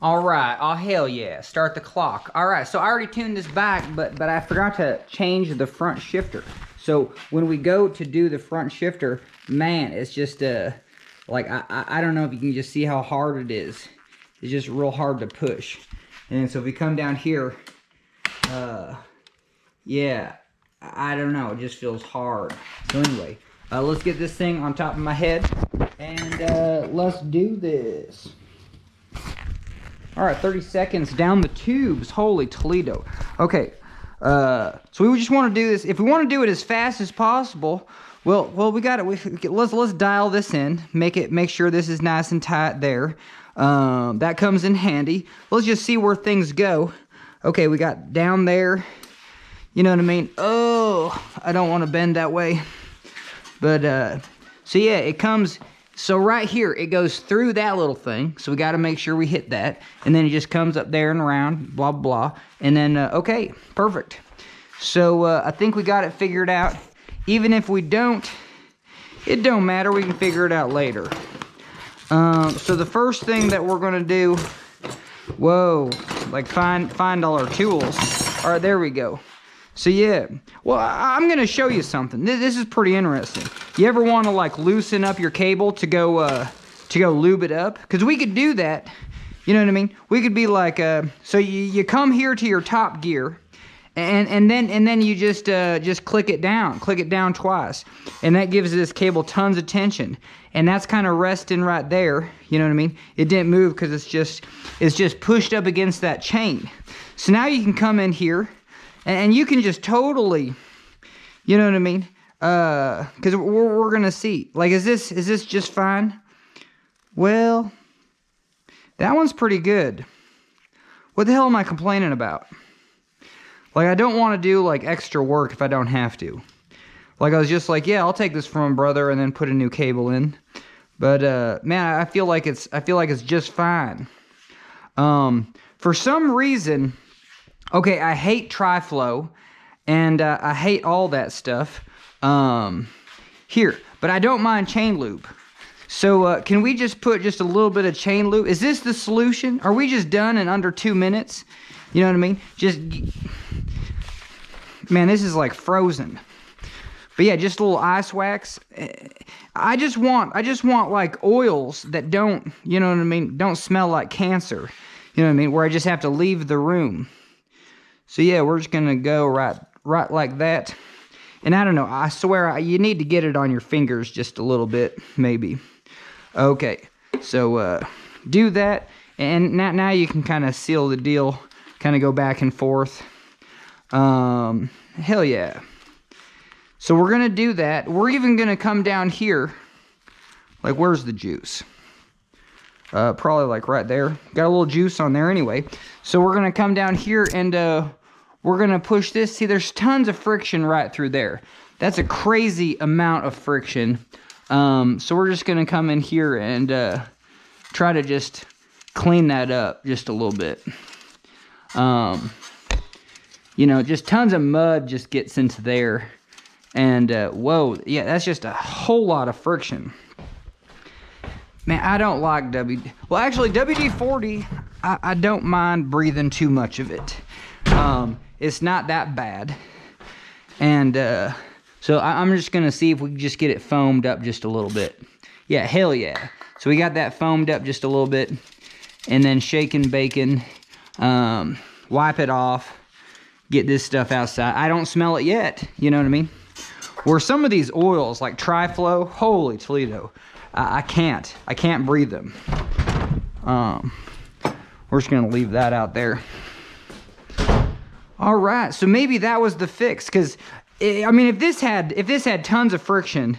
All right. Oh, hell yeah. Start the clock. All right. So I already tuned this back, but I forgot to change the front shifter. So when we go to do the front shifter, man, it's just like I don't know if you can just see how hard it is. It's just real hard to push. And so if we come down here, yeah, I don't know. It just feels hard. So anyway, let's get this thing on top of my head, and let's do this. All right, 30 seconds down the tubes. Holy Toledo. Okay, so we just want to do this. If we want to do it as fast as possible, well, we got it. Let's dial this in. Make sure this is nice and tight there. That comes in handy. Let's just see where things go. Okay, we got down there. You know what I mean? Oh, I don't want to bend that way. But so yeah, it comes. So right here, it goes through that little thing. So we got to make sure we hit that. And then it just comes up there and around, blah, blah, blah. And then, okay, perfect. So I think we got it figured out. Even if we don't, it don't matter. We can figure it out later. So the first thing that we're going to do, whoa, like find all our tools. All right, there we go. So yeah, well, I'm gonna show you something. This is pretty interesting. You ever want to like loosen up your cable to go lube it up? Because we could do that. You know what I mean? We could be like, so you come here to your top gear, and then you just click it down twice, and that gives this cable tons of tension, and that's kind of resting right there. You know what I mean? It didn't move because it's just pushed up against that chain. So now you can come in here. And you can just totally, you know what I mean? Because we're gonna see. Like, is this just fine? Well, that one's pretty good. What the hell am I complaining about? Like, I don't want to do like extra work if I don't have to. Like, I was just like, yeah, I'll take this from a brother and then put a new cable in. But man, I feel like it's just fine. For some reason. Okay, I hate TriFlow, and I hate all that stuff here, but I don't mind chain loop. So can we just put just a little bit of chain loop? Is this the solution? Are we just done in under 2 minutes? You know what I mean? Just, man, this is like frozen. But yeah, just a little ice wax. I just want like oils that don't, you know what I mean, don't smell like cancer. You know what I mean? Where I just have to leave the room. So yeah, we're just gonna go right like that. And I don't know, I swear you need to get it on your fingers just a little bit, maybe. Okay, so do that, and now you can kind of seal the deal, kind of go back and forth. Hell yeah. So we're gonna do that. We're even gonna come down here. Like, where's the juice? Probably like right there. Got a little juice on there anyway. So we're gonna come down here and we're gonna push this. See, there's tons of friction right through there. That's a crazy amount of friction. So we're just gonna come in here and try to just clean that up just a little bit. You know, just tons of mud just gets into there. And whoa, yeah, that's just a whole lot of friction. Man, I don't like Well, actually, WD-40, I don't mind breathing too much of it. It's not that bad. And so I'm just going to see if we can just get it foamed up just a little bit. Yeah, hell yeah. So we got that foamed up just a little bit. And then shake and bacon. Wipe it off. Get this stuff outside. I don't smell it yet. You know what I mean? Where some of these oils, like TriFlow, holy Toledo. I can't breathe them. We're just gonna leave that out there. All right, so maybe that was the fix, because I mean, if this had tons of friction,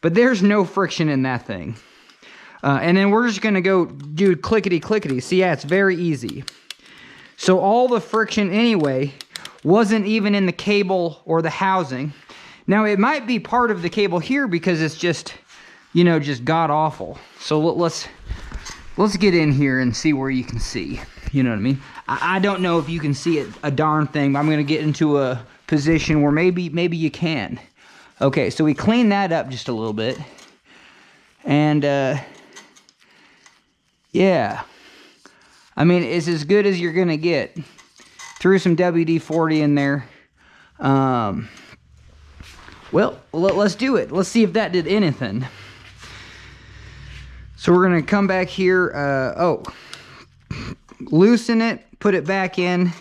but there's no friction in that thing. And then we're just gonna go do clickety clickety. See, yeah, it's very easy. So all the friction anyway wasn't even in the cable or the housing. Now it might be part of the cable here because it's just, you know, just god awful. So let's get in here and see where you can see. You know what I mean? I don't know if you can see it a darn thing, but I'm gonna get into a position where maybe you can. Okay, so we clean that up just a little bit, and yeah, I mean, it's as good as you're gonna get. Threw some WD-40 in there. Well, let's do it. Let's see if that did anything. So we're gonna come back here, loosen it, put it back in,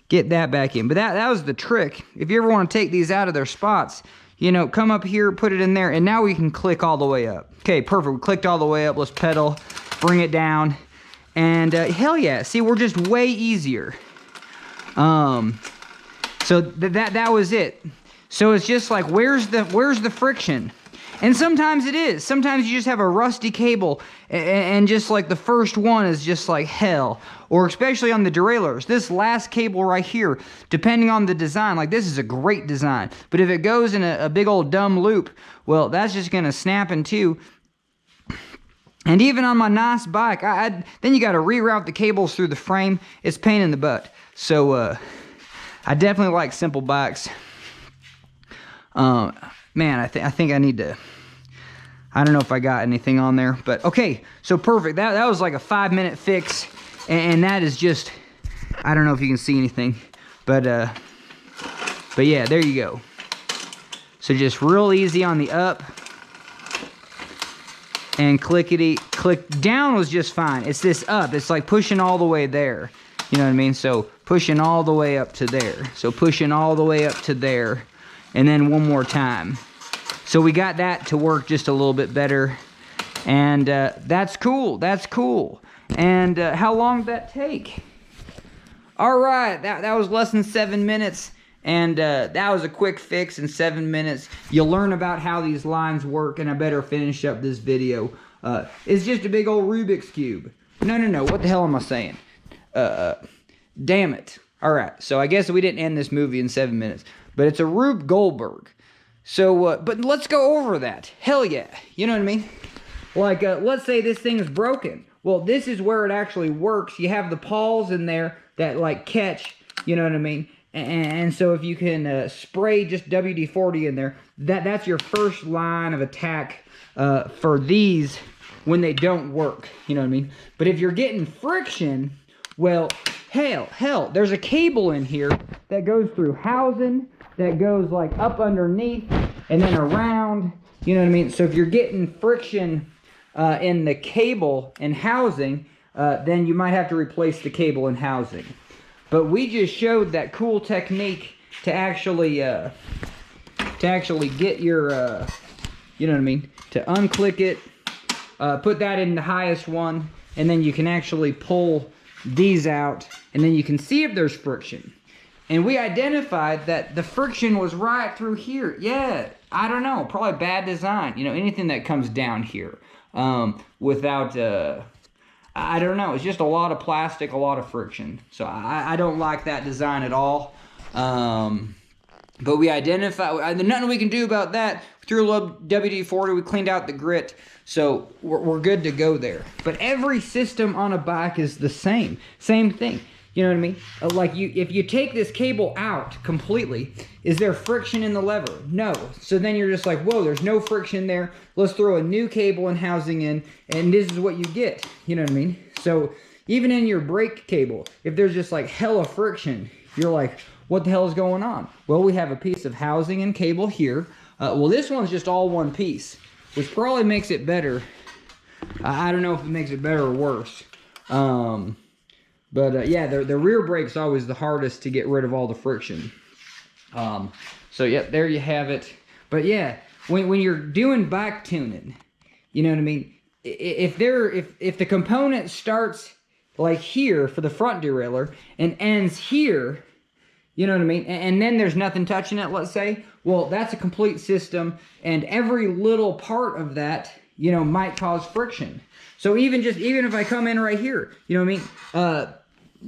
get that back in. But that was the trick. If you ever wanna take these out of their spots, you know, come up here, put it in there, and now we can click all the way up. Okay, perfect, we clicked all the way up. Let's pedal, bring it down, and hell yeah, see, we're just way easier. So that was it. So it's just like, where's the friction? And sometimes it is. Sometimes you just have a rusty cable and just like the first one is just like hell. Or especially on the derailleurs. This last cable right here, depending on the design, like this is a great design. But if it goes in a big old dumb loop, well, that's just gonna snap in two. And even on my nice bike, then you gotta reroute the cables through the frame. It's a pain in the butt. So I definitely like simple bikes. Man, I think I need to, I don't know if I got anything on there, but okay, so perfect. That was like a 5-minute fix, and that is just, I don't know if you can see anything, but yeah, there you go. So just real easy on the up, and clickety, click down was just fine. It's this up, it's like pushing all the way there. You know what I mean? So pushing all the way up to there. So pushing all the way up to there. And then one more time. So we got that to work just a little bit better. And that's cool. That's cool. And how long did that take? All right. That was less than 7 minutes. And that was a quick fix in 7 minutes. You'll learn about how these lines work. And I better finish up this video. It's just a big old Rubik's Cube. No. What the hell am I saying? Damn it. All right. So I guess we didn't end this movie in 7 minutes. But it's a Rube Goldberg. So, but let's go over that. Hell yeah. You know what I mean? Like, let's say this thing is broken. Well, this is where it actually works. You have the pawls in there that, like, catch. You know what I mean? And so if you can spray just WD-40 in there, that's your first line of attack for these when they don't work. You know what I mean? But if you're getting friction, well, hell, there's a cable in here that goes through housing, that goes like up underneath and then around, you know what I mean? So if you're getting friction in the cable and housing, then you might have to replace the cable and housing. But we just showed that cool technique to actually get your, you know what I mean? To unclick it, put that in the highest one, and then you can actually pull these out, and then you can see if there's friction. And we identified that the friction was right through here. Yeah, I don't know, probably bad design. You know, anything that comes down here without, I don't know, it's just a lot of plastic, a lot of friction. So I don't like that design at all. But we identified, nothing we can do about that. We threw a little WD-40, we cleaned out the grit. So we're good to go there. But every system on a bike is the same thing. You know what I mean? Like if you take this cable out completely, is there friction in the lever? No. So then you're just like, whoa, there's no friction there. Let's throw a new cable and housing in, and this is what you get. You know what I mean? So even in your brake cable, if there's just like hella friction, you're like, what the hell is going on? Well, we have a piece of housing and cable here. Well, this one's just all one piece, which probably makes it better. I don't know if it makes it better or worse. But yeah, the rear brake's always the hardest to get rid of all the friction. So yeah, there you have it. But yeah, when you're doing bike tuning, you know what I mean? If the component starts like here for the front derailleur and ends here, you know what I mean? And then there's nothing touching it, let's say. Well, that's a complete system, and every little part of that, you know, might cause friction. So even if I come in right here, you know what I mean?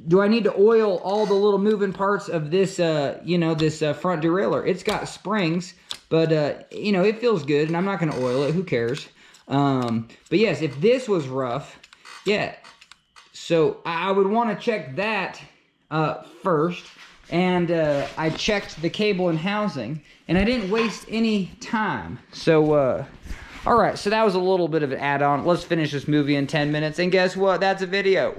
Do I need to oil all the little moving parts of this, you know, this front derailleur? It's got springs, but, you know, it feels good, and I'm not going to oil it. Who cares? But yes, if this was rough, yeah. So I would want to check that first. And I checked the cable and housing, and I didn't waste any time. So, all right, so that was a little bit of an add-on. Let's finish this movie in 10 minutes, and guess what? That's a video.